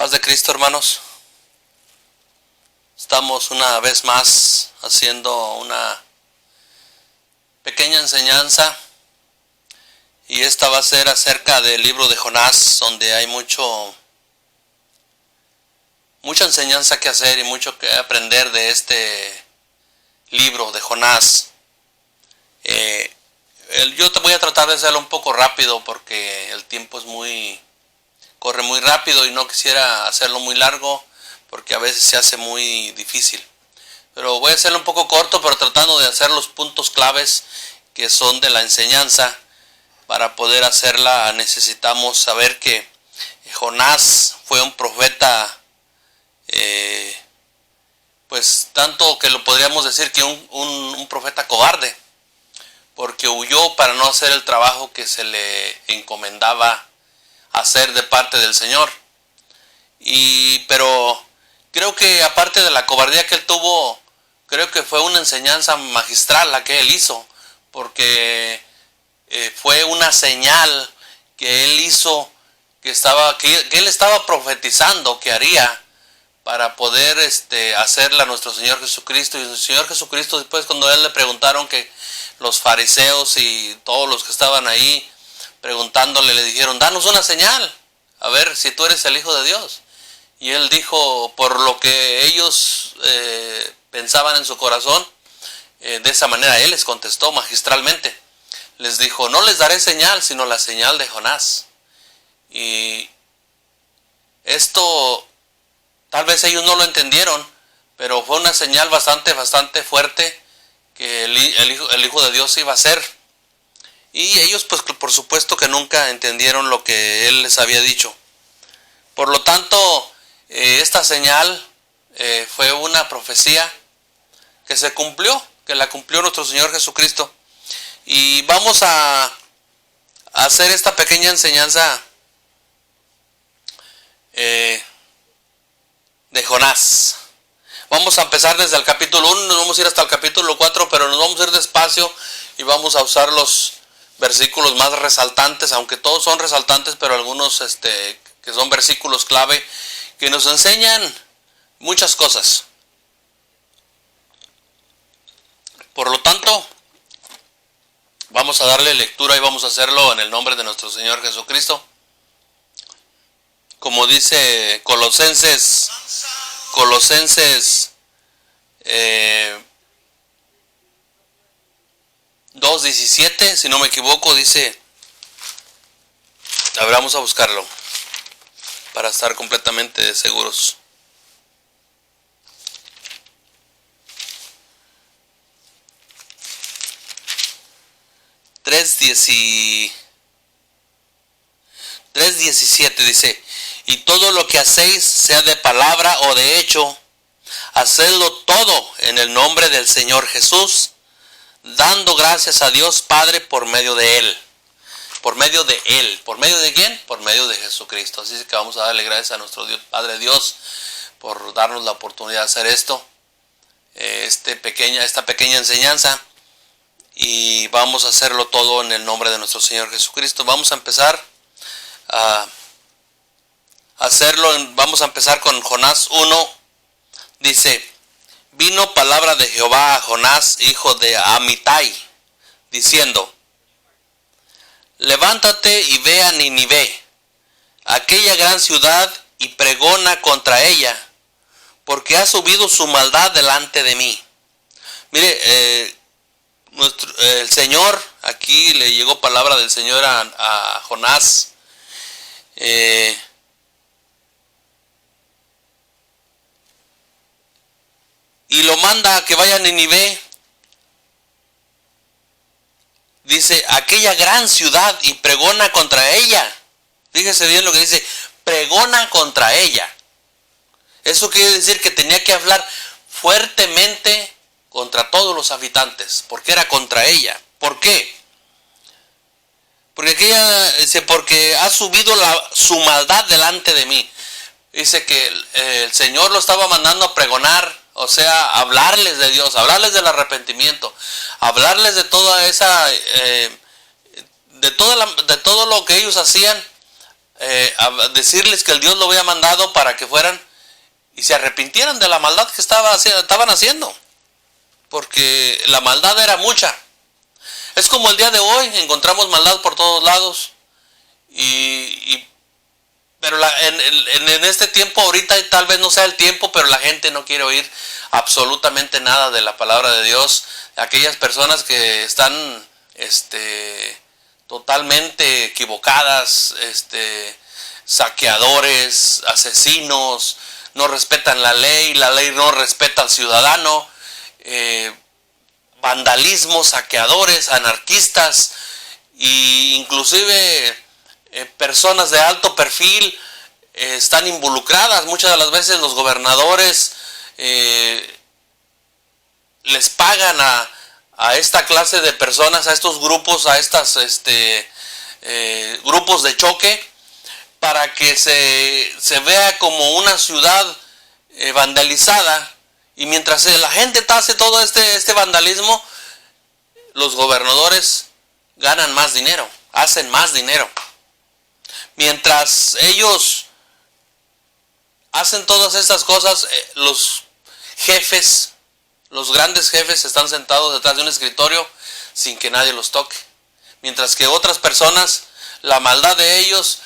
Paz de Cristo, hermanos. Estamos una vez más haciendo una pequeña enseñanza y esta va a ser acerca del libro de Jonás, donde hay mucha enseñanza que hacer y mucho que aprender de este libro de Jonás. Yo te voy a tratar de hacerlo un poco rápido porque el tiempo corre muy rápido y no quisiera hacerlo muy largo porque a veces se hace muy difícil. Pero voy a hacerlo un poco corto, pero tratando de hacer los puntos claves que son de la enseñanza. Para poder hacerla necesitamos saber que Jonás fue un profeta, pues tanto que lo podríamos decir que un profeta cobarde, porque huyó para no hacer el trabajo que se le encomendaba hacer de parte del Señor. Pero creo que aparte de la cobardía que él tuvo, creo que fue una enseñanza magistral la que él hizo, porque fue una señal que él hizo, que él estaba profetizando que haría para poder hacerla a nuestro Señor Jesucristo. Y el Señor Jesucristo, después cuando a él le preguntaron, que los fariseos y todos los que estaban ahí preguntándole, le dijeron: danos una señal, a ver si tú eres el Hijo de Dios. Y él dijo, por lo que ellos pensaban en su corazón, de esa manera él les contestó magistralmente. Les dijo: no les daré señal, sino la señal de Jonás. Y esto, tal vez ellos no lo entendieron, pero fue una señal bastante fuerte que el Hijo de Dios iba a hacer. Y ellos, pues por supuesto que nunca entendieron lo que él les había dicho. Por lo tanto, esta señal fue una profecía que se cumplió, que la cumplió nuestro Señor Jesucristo. Y vamos a hacer esta pequeña enseñanza de Jonás. Vamos a empezar desde el capítulo 1, nos vamos a ir hasta el capítulo 4, pero nos vamos a ir despacio y vamos a usar los versículos más resaltantes, aunque todos son resaltantes, pero algunos que son versículos clave que nos enseñan muchas cosas. Por lo tanto, vamos a darle lectura y vamos a hacerlo en el nombre de nuestro Señor Jesucristo. Como dice Colosenses 2:17, si no me equivoco, dice, a ver, vamos a buscarlo para estar completamente seguros. (3:17) dice: y todo lo que hacéis, sea de palabra o de hecho, hacedlo todo en el nombre del Señor Jesús, dando gracias a Dios Padre por medio de Él. ¿Por medio de Él? ¿Por medio de quién? Por medio de Jesucristo. Así que vamos a darle gracias a nuestro Dios, Padre Dios, por darnos la oportunidad de hacer esto, esta pequeña enseñanza, y vamos a hacerlo todo en el nombre de nuestro Señor Jesucristo. Vamos a empezar a hacerlo, vamos a empezar con Jonás 1. Dice: vino palabra de Jehová a Jonás, hijo de Amitai, diciendo: levántate y ve a Nínive, aquella gran ciudad, y pregona contra ella, porque ha subido su maldad delante de mí. Mire, el Señor, aquí le llegó palabra del Señor a Jonás. Y lo manda a que vaya a Nínive. Dice, aquella gran ciudad, y pregona contra ella. Fíjese bien lo que dice, pregona contra ella. Eso quiere decir que tenía que hablar fuertemente contra todos los habitantes, porque era contra ella. ¿Por qué? Porque ha subido su maldad delante de mí. Dice que el Señor lo estaba mandando a pregonar, o sea, hablarles de Dios, hablarles del arrepentimiento, hablarles de toda esa, de todo lo que ellos hacían, a decirles que el Dios lo había mandado para que fueran y se arrepintieran de la maldad que estaban haciendo, porque la maldad era mucha. Es como el día de hoy, encontramos maldad por todos lados, pero en este tiempo, ahorita tal vez no sea el tiempo, pero la gente no quiere oír absolutamente nada de la palabra de Dios. Aquellas personas que están totalmente equivocadas, saqueadores, asesinos, no respetan la ley no respeta al ciudadano, vandalismo, saqueadores, anarquistas, e inclusive personas de alto perfil están involucradas. Muchas de las veces los gobernadores les pagan a esta clase de personas, a estos grupos, a estas grupos de choque, para que se vea como una ciudad vandalizada. Y mientras la gente hace todo este vandalismo, los gobernadores ganan más dinero, hacen más dinero. Mientras ellos hacen todas estas cosas, los jefes, los grandes jefes están sentados detrás de un escritorio sin que nadie los toque. Mientras que otras personas, la maldad de ellos,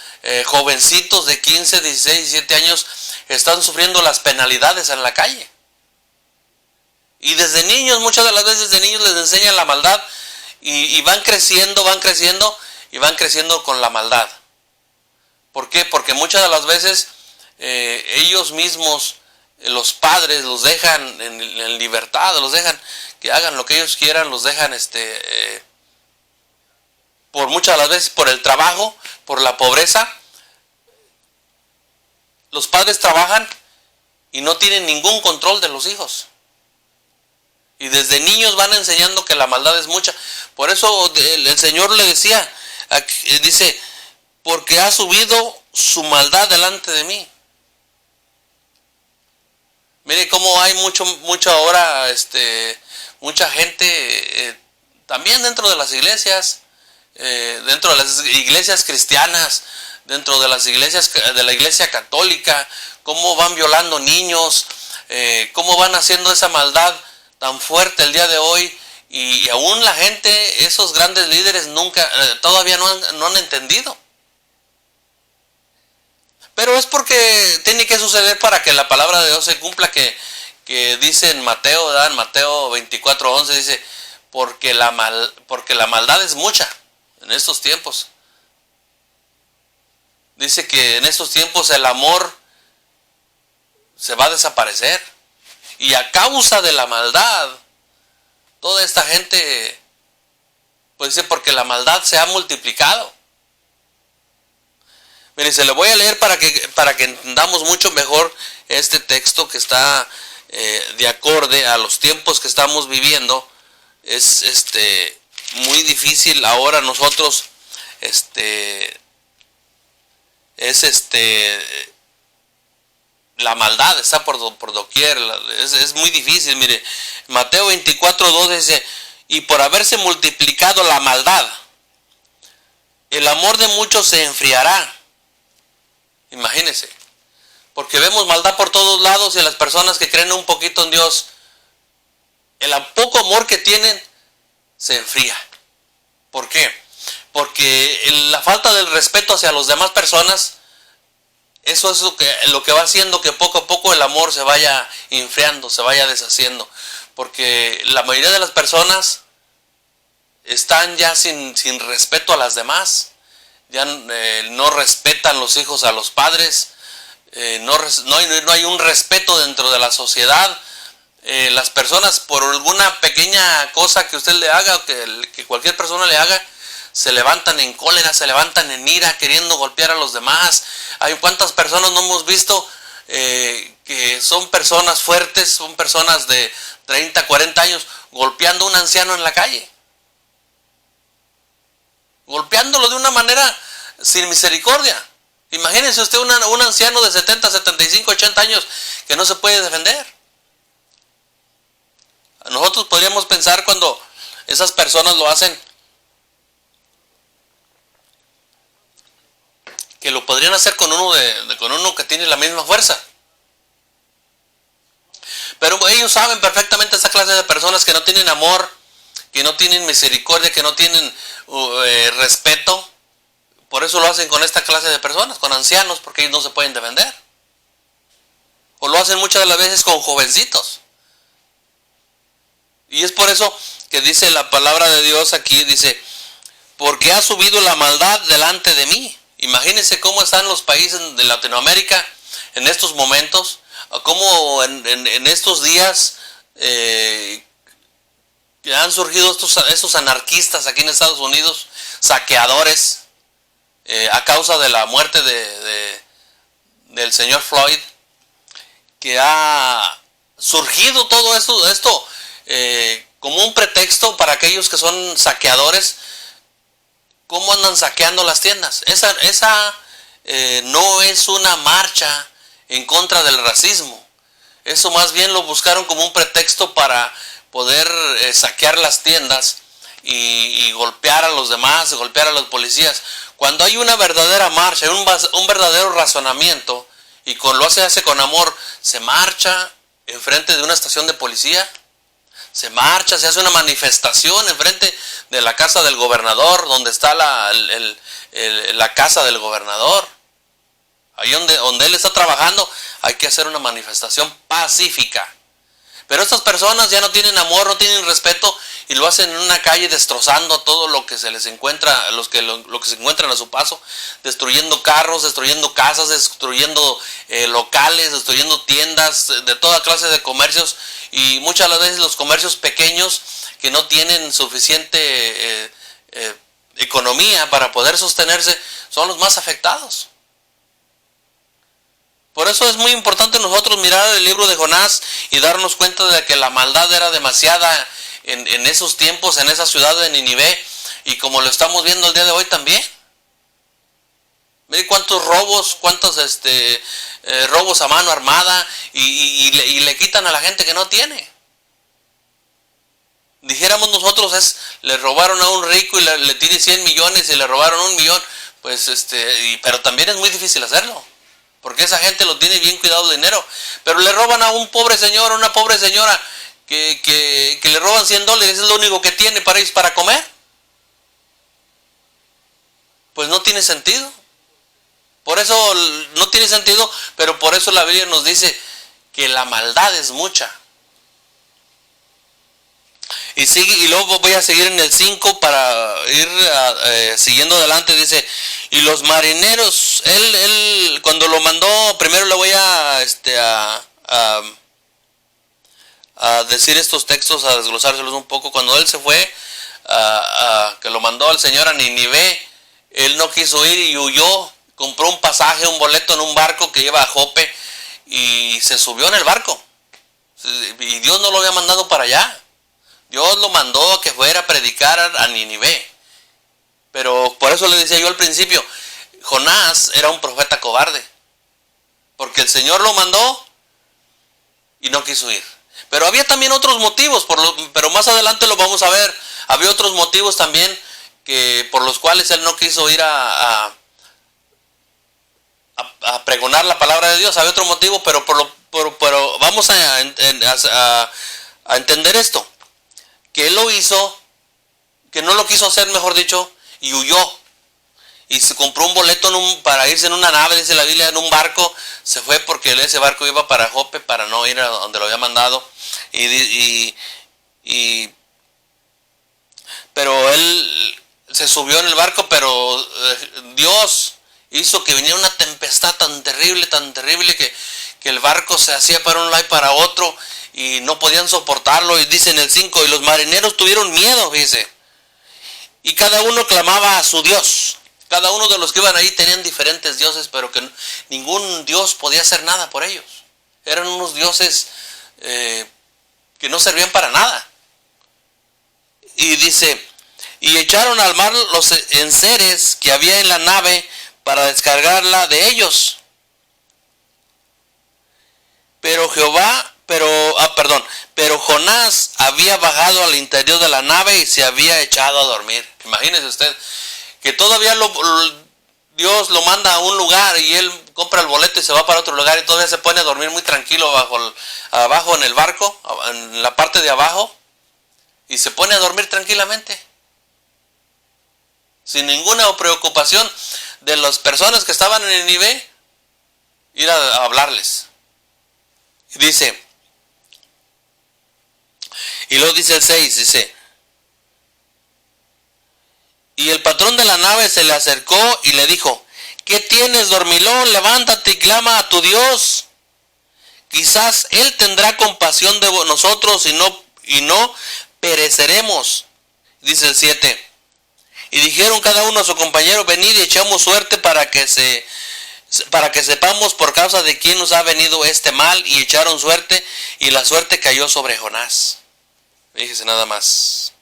jovencitos de 15, 16, 17 años, están sufriendo las penalidades en la calle. Y desde niños, muchas de las veces de niños les enseñan la maldad y van creciendo y van creciendo con la maldad. ¿Por qué? Porque muchas de las veces ellos mismos, los padres, los dejan en libertad, los dejan que hagan lo que ellos quieran, los dejan por muchas de las veces por el trabajo, por la pobreza. Los padres trabajan y no tienen ningún control de los hijos. Y desde niños van enseñando que la maldad es mucha. Por eso el Señor le decía, dice, porque ha subido su maldad delante de mí. Mire cómo hay mucho ahora, mucha gente, también dentro de las iglesias, cristianas, dentro de las iglesias, de la iglesia católica, cómo van violando niños, cómo van haciendo esa maldad tan fuerte el día de hoy, y aún la gente, esos grandes líderes todavía no han entendido. Pero es porque tiene que suceder para que la palabra de Dios se cumpla, que dice en Mateo, ¿verdad? En Mateo 24:11 dice, porque la maldad es mucha en estos tiempos. Dice que en estos tiempos el amor se va a desaparecer. Y a causa de la maldad, toda esta gente, pues dice, porque la maldad se ha multiplicado. Mire, se le voy a leer para que entendamos mucho mejor este texto que está de acorde a los tiempos que estamos viviendo. Es muy difícil ahora nosotros la maldad está por doquier, es muy difícil. Mire, Mateo 24:2 dice, y por haberse multiplicado la maldad, el amor de muchos se enfriará. Imagínense, porque vemos maldad por todos lados, y las personas que creen un poquito en Dios, el poco amor que tienen se enfría. ¿Por qué? Porque la falta del respeto hacia las demás personas, eso es lo que va haciendo que poco a poco el amor se vaya enfriando, se vaya deshaciendo. Porque la mayoría de las personas están ya sin respeto a las demás. Ya no respetan los hijos a los padres. No hay un respeto dentro de la sociedad. Las personas, por alguna pequeña cosa que usted le haga, o que cualquier persona le haga, se levantan en cólera, se levantan en ira, queriendo golpear a los demás. Hay cuántas personas no hemos visto que son personas fuertes, son personas de 30, 40 años, golpeando a un anciano en la calle. Golpeándolo de una manera sin misericordia. Imagínense usted un anciano de 70, 75, 80 años que no se puede defender. Nosotros podríamos pensar, cuando esas personas lo hacen, que lo podrían hacer con uno que tiene la misma fuerza. Pero ellos saben perfectamente esa clase de personas que no tienen amor, que no tienen misericordia, que no tienen respeto. Por eso lo hacen con esta clase de personas, con ancianos, porque ellos no se pueden defender. O lo hacen muchas de las veces con jovencitos. Y es por eso que dice la palabra de Dios aquí, dice, porque ha subido la maldad delante de mí. Imagínense cómo están los países de Latinoamérica en estos momentos, cómo en estos días que han surgido estos anarquistas aquí en Estados Unidos, saqueadores, a causa de la muerte del señor Floyd, que ha surgido todo esto como un pretexto para aquellos que son saqueadores. ¿Cómo andan saqueando las tiendas? Esa no es una marcha en contra del racismo. Eso más bien lo buscaron como un pretexto para poder saquear las tiendas y golpear a los demás, golpear a los policías. Cuando hay una verdadera marcha, un verdadero razonamiento, y lo hace con amor, se marcha enfrente de una estación de policía, se marcha, se hace una manifestación enfrente de la casa del gobernador, donde está la casa del gobernador. Ahí donde él está trabajando, hay que hacer una manifestación pacífica. Pero estas personas ya no tienen amor, no tienen respeto, y lo hacen en una calle destrozando todo lo que se les encuentra, lo que se encuentran a su paso, destruyendo carros, destruyendo casas, destruyendo locales, destruyendo tiendas, de toda clase de comercios, y muchas de las veces los comercios pequeños que no tienen suficiente economía para poder sostenerse son los más afectados. Por eso es muy importante nosotros mirar el libro de Jonás y darnos cuenta de que la maldad era demasiada en esos tiempos, en esa ciudad de Nínive, y como lo estamos viendo el día de hoy también. Miren cuántos robos, robos a mano armada, y le quitan a la gente que no tiene. Dijéramos nosotros, le robaron a un rico y le tiene 100 millones y le robaron 1 millón, pues pero también es muy difícil hacerlo, porque esa gente lo tiene bien cuidado el dinero. Pero le roban a un pobre señor, a una pobre señora, que le roban $100, es lo único que tiene para ellos para comer. Pues no tiene sentido. Por eso no tiene sentido, pero por eso la Biblia nos dice que la maldad es mucha. Y luego voy a seguir en el 5 para ir siguiendo adelante. Dice, y los marineros, él cuando lo mandó, primero le voy a decir estos textos, a desglosárselos un poco. Cuando él se fue, que lo mandó el Señor a Nínive, él no quiso ir y huyó, compró un pasaje, un boleto en un barco que lleva a Jope, y se subió en el barco. Y Dios no lo había mandado para allá. Dios lo mandó a que fuera a predicar a Nínive. Pero por eso le decía yo al principio, Jonás era un profeta cobarde, porque el Señor lo mandó y no quiso ir. Pero había también otros motivos, pero más adelante lo vamos a ver. Había otros motivos también por los cuales él no quiso ir a pregonar la palabra de Dios. Había otro motivo, pero vamos a entender esto. Que él lo hizo, que no lo quiso hacer, mejor dicho, y huyó. Y se compró un boleto para irse en una nave, dice la Biblia, en un barco. Se fue porque ese barco iba para Jope, para no ir a donde lo había mandado. Pero él se subió en el barco, pero Dios hizo que viniera una tempestad tan terrible que el barco se hacía para un lado y para otro, y no podían soportarlo. Y dice en el 5, y los marineros tuvieron miedo, dice, y cada uno clamaba a su Dios. Cada uno de los que iban ahí tenían diferentes dioses, pero que ningún Dios podía hacer nada por ellos. Eran unos dioses que no servían para nada. Y dice, y echaron al mar los enseres que había en la nave para descargarla de ellos. Pero Jonás había bajado al interior de la nave y se había echado a dormir. Imagínese usted que todavía Dios lo manda a un lugar y él compra el boleto y se va para otro lugar y todavía se pone a dormir muy tranquilo abajo en el barco, en la parte de abajo, y se pone a dormir tranquilamente, sin ninguna preocupación de las personas que estaban en Nínive, ir a hablarles. Y dice, y luego dice el 6, dice, y el patrón de la nave se le acercó y le dijo, ¿qué tienes, dormilón? Levántate y clama a tu Dios. Quizás Él tendrá compasión de nosotros y no pereceremos. Dice el 7. Y dijeron cada uno a su compañero, venid y echamos suerte para que sepamos por causa de quién nos ha venido este mal. Y echaron suerte y la suerte cayó sobre Jonás. Fíjese nada más.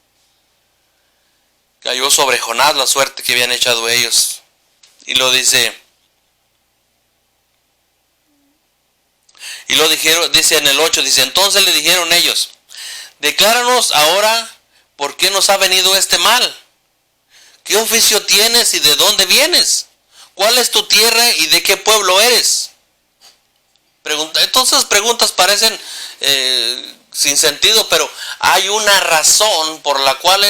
Cayó sobre Jonás la suerte que habían echado ellos. Y lo dice. Y lo dijeron, dice en el 8, dice, entonces le dijeron ellos, decláranos ahora por qué nos ha venido este mal. ¿Qué oficio tienes y de dónde vienes? ¿Cuál es tu tierra y de qué pueblo eres? Entonces preguntas parecen sin sentido, pero hay una razón por la cual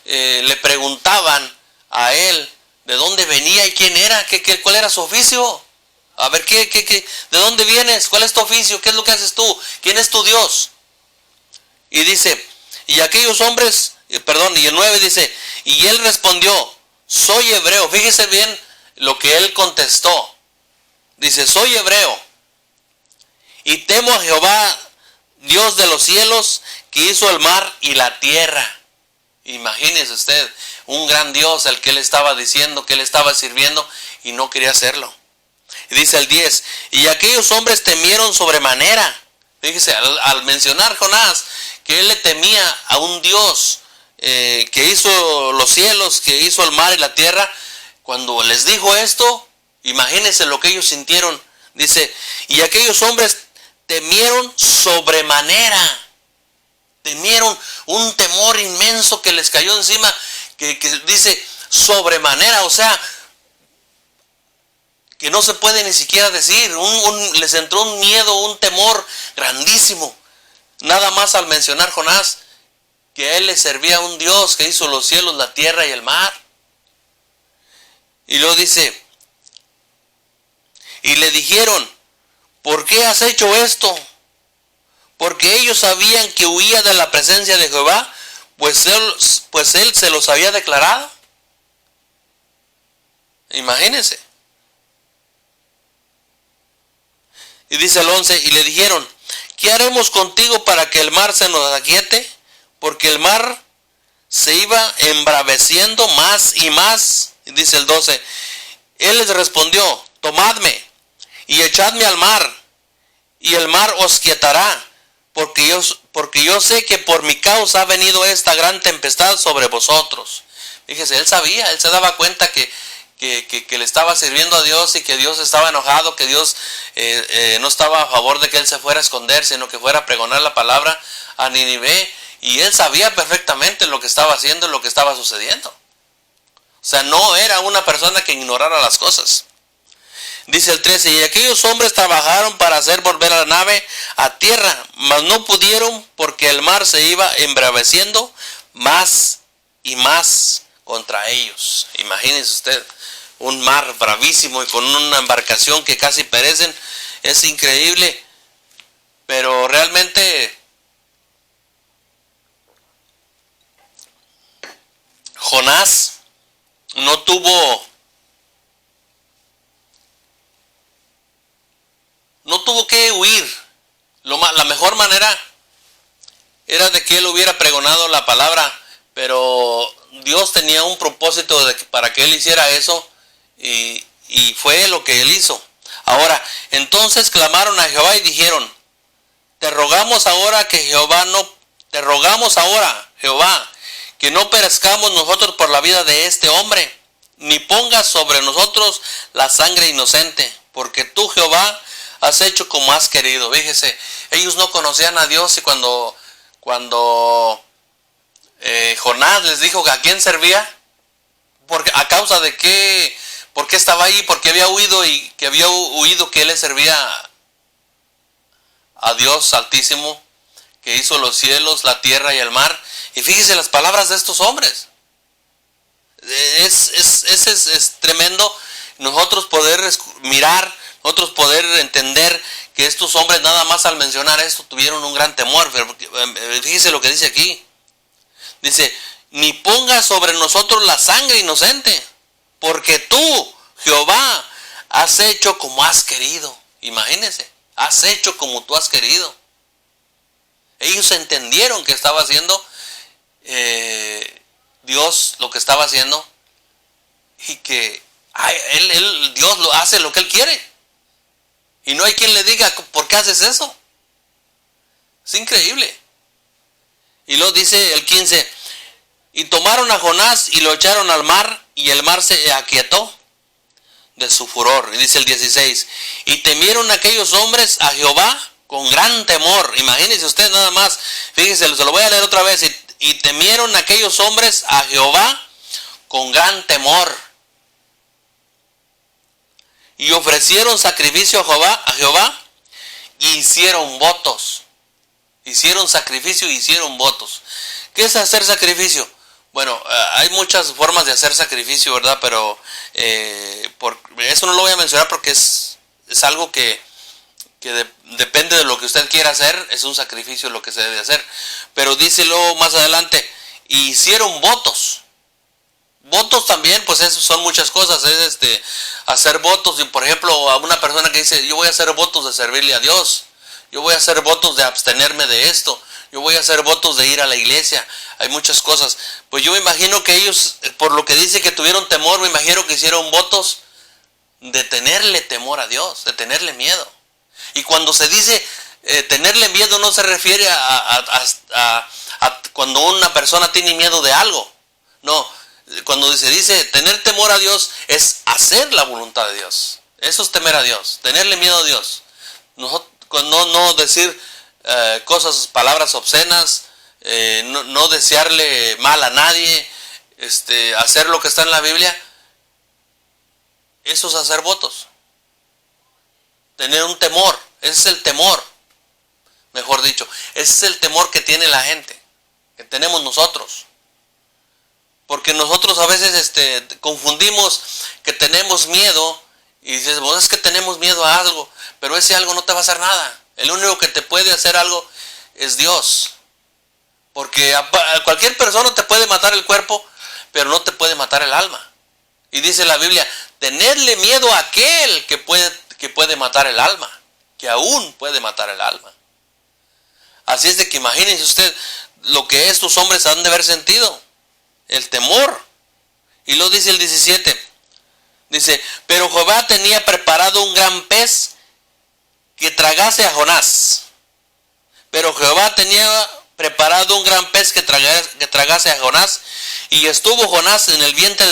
le preguntaban a él de dónde venía y quién era, cuál era su oficio. A ver, ¿de dónde vienes? ¿Cuál es tu oficio? ¿Qué es lo que haces tú? ¿Quién es tu Dios? Y dice, y aquellos hombres, y el 9 dice, y él respondió, soy hebreo. Fíjese bien lo que él contestó. Dice, soy hebreo y temo a Jehová, Dios de los cielos, que hizo el mar y la tierra. Imagínese usted, un gran Dios al que él estaba diciendo, que él estaba sirviendo y no quería hacerlo. Y dice el 10, y aquellos hombres temieron sobremanera. Fíjese, al mencionar Jonás que él le temía a un Dios que hizo los cielos, que hizo el mar y la tierra, cuando les dijo esto, imagínense lo que ellos sintieron. Dice, y aquellos hombres temieron sobremanera. Temieron un temor inmenso que les cayó encima, que dice sobremanera, o sea, que no se puede ni siquiera decir, les entró un miedo, un temor grandísimo, nada más al mencionar Jonás, que a él le servía a un Dios que hizo los cielos, la tierra y el mar. Y luego dice, y le dijeron, ¿por qué has hecho esto? Porque ellos sabían que huía de la presencia de Jehová, pues él se los había declarado. Imagínense. Y dice el 11, y le dijeron, ¿qué haremos contigo para que el mar se nos aquiete? Porque el mar se iba embraveciendo más y más. Y dice el 12, él les respondió, tomadme y echadme al mar, y el mar os quietará. Porque yo sé que por mi causa ha venido esta gran tempestad sobre vosotros. Fíjese, él sabía, él se daba cuenta que le estaba sirviendo a Dios y que Dios estaba enojado, que Dios no estaba a favor de que él se fuera a esconder, sino que fuera a pregonar la palabra a Nínive. Y él sabía perfectamente lo que estaba haciendo y lo que estaba sucediendo. O sea, no era una persona que ignorara las cosas. Dice el 13, y aquellos hombres trabajaron para hacer volver a la nave a tierra, mas no pudieron porque el mar se iba embraveciendo más y más contra ellos. Imagínense usted, un mar bravísimo y con una embarcación que casi perecen. Es increíble, pero realmente Jonás no tuvo que huir. La mejor manera era de que él hubiera pregonado la palabra, pero Dios tenía un propósito para que él hiciera eso, y fue lo que él hizo. Ahora, entonces clamaron a Jehová y dijeron, te rogamos ahora, Jehová, que no perezcamos nosotros por la vida de este hombre, ni pongas sobre nosotros la sangre inocente, porque tú, Jehová, has hecho como has querido. Fíjese, ellos no conocían a Dios, y cuando Jonás les dijo a quién servía, porque a causa de qué, ¿por qué qué estaba ahí? Porque había huido que él le servía a Dios Altísimo, que hizo los cielos, la tierra y el mar. Y fíjese las palabras de estos hombres. Es tremendo nosotros poder mirar, nosotros poder entender que estos hombres nada más al mencionar esto tuvieron un gran temor. Pero fíjese lo que dice aquí. Dice, ni ponga sobre nosotros la sangre inocente, porque tú, Jehová, has hecho como has querido. Imagínense, has hecho como tú has querido. Ellos entendieron que estaba haciendo Dios lo que estaba haciendo, y que Dios lo hace lo que Él quiere. Y no hay quien le diga, ¿por qué haces eso? Es increíble. Y luego dice el 15, y tomaron a Jonás y lo echaron al mar, y el mar se aquietó de su furor. Y dice el 16, y temieron aquellos hombres a Jehová con gran temor. Imagínense usted nada más, fíjense, se lo voy a leer otra vez. Y temieron aquellos hombres a Jehová con gran temor. Y ofrecieron sacrificio a Jehová, y hicieron votos. Hicieron sacrificio y hicieron votos. ¿Qué es hacer sacrificio? Bueno, hay muchas formas de hacer sacrificio, ¿verdad? Pero eso no lo voy a mencionar porque es algo que depende de lo que usted quiera hacer. Es un sacrificio lo que se debe hacer. Pero dice luego más adelante, y hicieron votos. Votos también, pues eso son muchas cosas. Es hacer votos. Y por ejemplo, a una persona que dice, yo voy a hacer votos de servirle a Dios. Yo voy a hacer votos de abstenerme de esto. Yo voy a hacer votos de ir a la iglesia. Hay muchas cosas. Pues yo me imagino que ellos, por lo que dice que tuvieron temor, me imagino que hicieron votos de tenerle temor a Dios, de tenerle miedo. Y cuando se dice tenerle miedo, no se refiere a cuando una persona tiene miedo de algo. No, cuando se dice tener temor a Dios es hacer la voluntad de Dios. Eso es temer a Dios, tenerle miedo a Dios. No decir palabras obscenas, no desearle mal a nadie, hacer lo que está en la Biblia. Eso es hacer votos. Tener un temor, ese es el temor, mejor dicho, ese es el temor que tiene la gente, que tenemos nosotros. Porque nosotros a veces confundimos que tenemos miedo y dices, vos es que tenemos miedo a algo, pero ese algo no te va a hacer nada. El único que te puede hacer algo es Dios. Porque a cualquier persona te puede matar el cuerpo, pero no te puede matar el alma. Y dice la Biblia, tenerle miedo a aquel que puede matar el alma, que aún puede matar el alma. Así es de que imagínense usted lo que estos hombres han de haber sentido, el temor. Y luego dice el 17, dice, pero Jehová tenía preparado un gran pez que tragase a Jonás. Pero Jehová tenía preparado un gran pez que tragase a Jonás, y estuvo Jonás en el vientre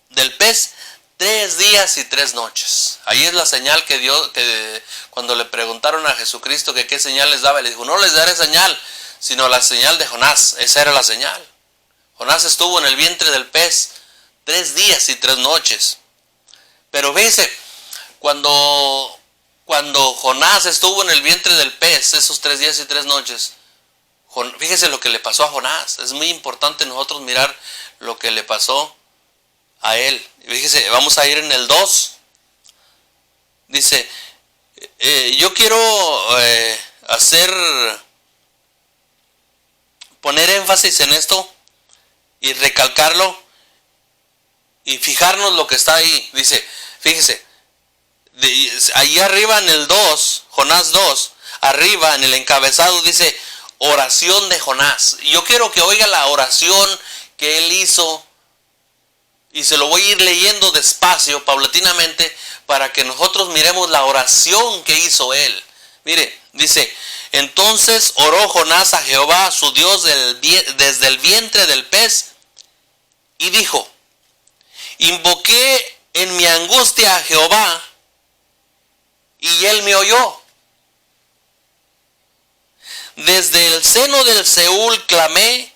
del pez 3 días y 3 noches. Ahí es la señal que dio, que cuando le preguntaron a Jesucristo que qué señal les daba, le dijo, no les daré señal, sino la señal de Jonás. Esa era la señal. Jonás estuvo en el vientre del pez 3 días y 3 noches. Pero fíjese, cuando Jonás estuvo en el vientre del pez esos 3 días y 3 noches, fíjese lo que le pasó a Jonás. Es muy importante nosotros mirar lo que le pasó a él. Fíjese, vamos a ir en el 2. Dice, yo quiero poner énfasis en esto y recalcarlo y fijarnos lo que está ahí. Dice, fíjese, ahí arriba en el 2, Jonás 2, arriba en el encabezado dice oración de Jonás. Y yo quiero que oiga la oración que él hizo, y se lo voy a ir leyendo despacio, paulatinamente, para que nosotros miremos la oración que hizo él. Mire, dice, entonces oró Jonás a Jehová su Dios desde el vientre del pez, y dijo, invoqué en mi angustia a Jehová, y él me oyó. Desde el seno del Seúl clamé,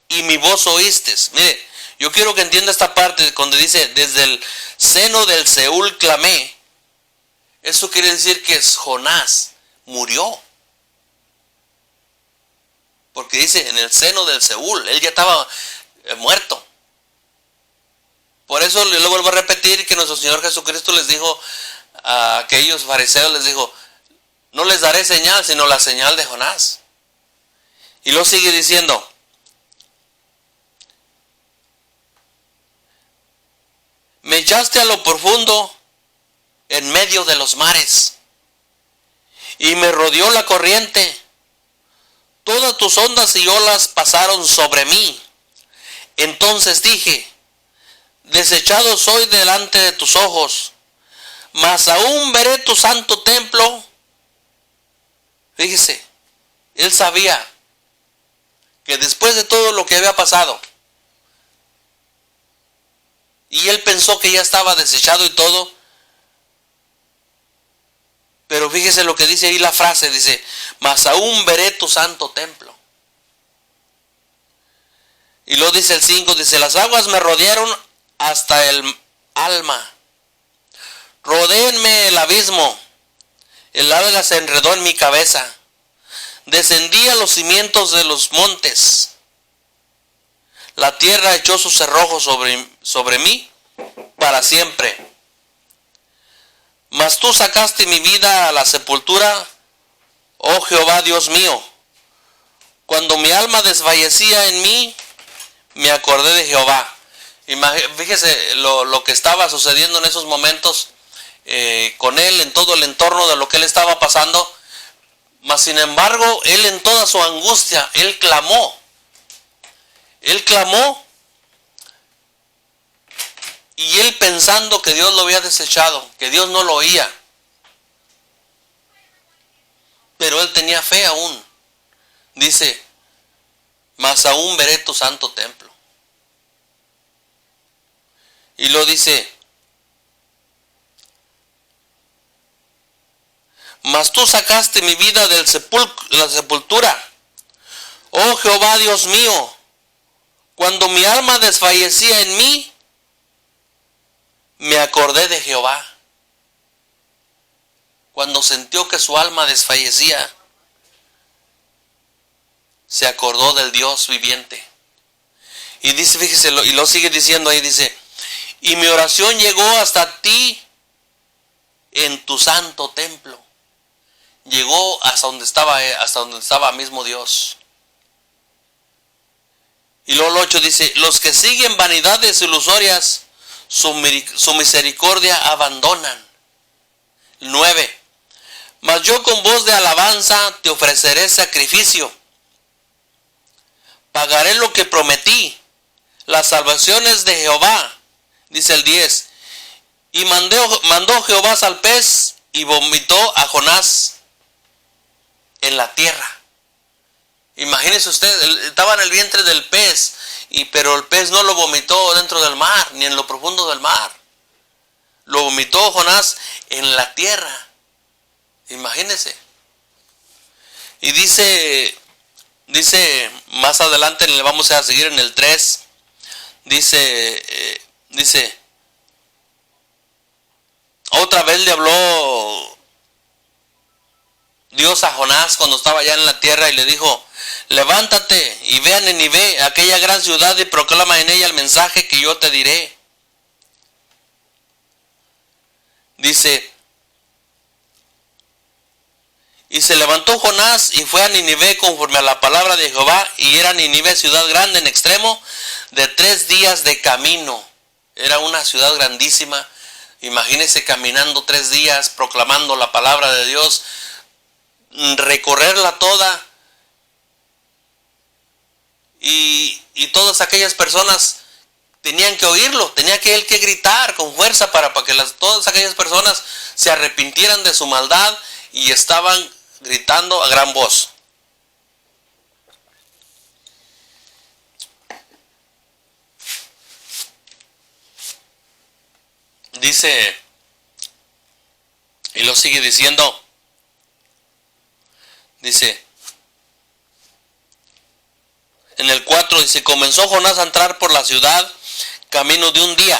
y mi voz oíste. Mire, Yo quiero que entienda esta parte cuando dice, desde el seno del Seúl clamé. Eso quiere decir que Jonás murió. Porque dice, en el seno del Seúl, él ya estaba muerto. Por eso le vuelvo a repetir que nuestro Señor Jesucristo les dijo a aquellos fariseos, les dijo, no les daré señal, sino la señal de Jonás. Y lo sigue diciendo, me echaste a lo profundo en medio de los mares, y me rodeó la corriente. Todas tus ondas y olas pasaron sobre mí. Entonces dije, desechado soy delante de tus ojos, mas aún veré tu santo templo. Fíjese, él sabía que después de todo lo que había pasado, y él pensó que ya estaba desechado y todo, pero fíjese lo que dice ahí la frase, dice, mas aún veré tu santo templo. Y luego dice el 5, dice, las aguas me rodearon hasta el alma, rodéenme el abismo, el alga se enredó en mi cabeza, descendí a los cimientos de los montes, la tierra echó sus cerrojos sobre mí para siempre. Mas tú sacaste mi vida a la sepultura, oh Jehová Dios mío. Cuando mi alma desfallecía en mí, me acordé de Jehová. Fíjese lo que estaba sucediendo en esos momentos con él, en todo el entorno de lo que él estaba pasando. Mas sin embargo, él en toda su angustia, él clamó. Él clamó. Y él pensando que Dios lo había desechado, que Dios no lo oía. Pero él tenía fe aún. Dice, mas aún veré tu santo templo. Y lo dice, mas tú sacaste mi vida de la sepultura, oh Jehová Dios mío. Cuando mi alma desfallecía en mí, me acordé de Jehová. Cuando sintió que su alma desfallecía, se acordó del Dios viviente. Y dice, fíjese, y lo sigue diciendo ahí, dice, y mi oración llegó hasta ti en tu santo templo. Llegó hasta donde estaba mismo Dios. Y luego el 8 dice, los que siguen vanidades ilusorias, su misericordia abandonan. 9. Mas yo con voz de alabanza te ofreceré sacrificio. Pagaré lo que prometí. Las salvaciones de Jehová. Dice el 10. Y mandó Jehová al pez y vomitó a Jonás en la tierra. Imagínese usted, estaba en el vientre del pez, pero el pez no lo vomitó dentro del mar, ni en lo profundo del mar. Lo vomitó Jonás en la tierra. Imagínese. Y dice más adelante, le vamos a seguir en el 3, dice, otra vez le habló Dios a Jonás cuando estaba allá en la tierra y le dijo, levántate y ve a Nínive, aquella gran ciudad, y proclama en ella el mensaje que yo te diré. Dice, y se levantó Jonás y fue a Nínive conforme a la palabra de Jehová, y era Nínive ciudad grande en extremo, de 3 días de camino. Era una ciudad grandísima. Imagínese caminando 3 días, proclamando la palabra de Dios, recorrerla toda. Y todas aquellas personas tenían que oírlo, tenía que él que gritar con fuerza para que todas aquellas personas se arrepintieran de su maldad, y estaban gritando a gran voz. Dice, y lo sigue diciendo, dice, en el 4 dice, comenzó Jonás a entrar por la ciudad camino de un día.